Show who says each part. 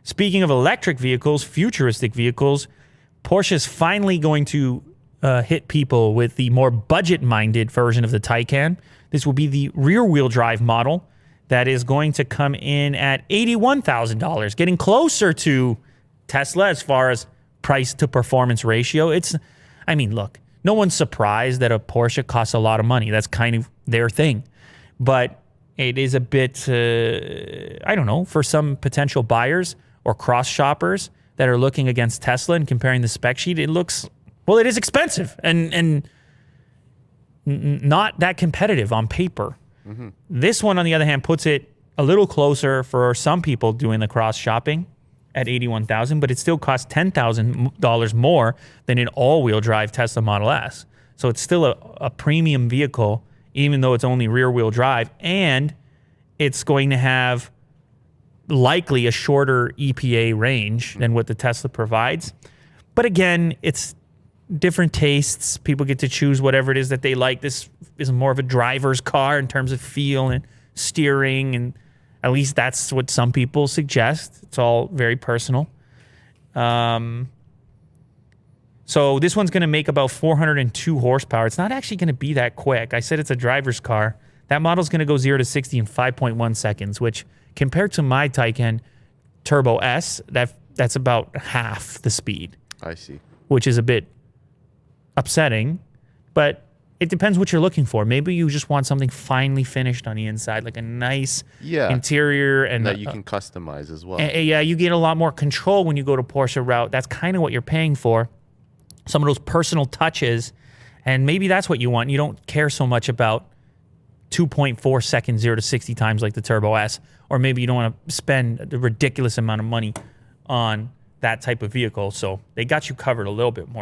Speaker 1: Speaking of electric vehicles, futuristic vehicles, Porsche is finally going to hit people with the more budget-minded version of the Taycan. This will be the rear-wheel drive model that is going to come in at $81,000, getting closer to Tesla as far as price-to-performance ratio. Look, no one's surprised that a Porsche costs a lot of money. That's kind of their thing. But it is a bit, for some potential buyers or cross-shoppers that are looking against Tesla and comparing the spec sheet, it is expensive and not that competitive on paper. Mm-hmm. This one, on the other hand, puts it a little closer for some people doing the cross-shopping at $81,000, but it still costs $10,000 more than an all-wheel drive Tesla Model S. So it's still a premium vehicle, even though it's only rear-wheel drive, and it's going to have likely a shorter EPA range than what the Tesla provides. But again, it's different tastes. People get to choose whatever it is that they like. This is more of a driver's car in terms of feel and steering, and at least that's what some people suggest. It's all very personal. So this one's going to make about 402 horsepower. It's not actually going to be that quick. I said it's a driver's car. That model's going to go 0 to 60 in 5.1 seconds, which compared to my Taycan Turbo S, that's about half the speed.
Speaker 2: I see.
Speaker 1: Which is a bit upsetting, but it depends what you're looking for. Maybe you just want something finely finished on the inside, like a nice interior. And
Speaker 2: that you can customize as well.
Speaker 1: Yeah, you get a lot more control when you go to Porsche route. That's kind of what you're paying for. Some of those personal touches, and maybe that's what you want. You don't care so much about 2.4 seconds 0 to 60 times like the Turbo S, or maybe you don't want to spend a ridiculous amount of money on that type of vehicle. So they got you covered a little bit more.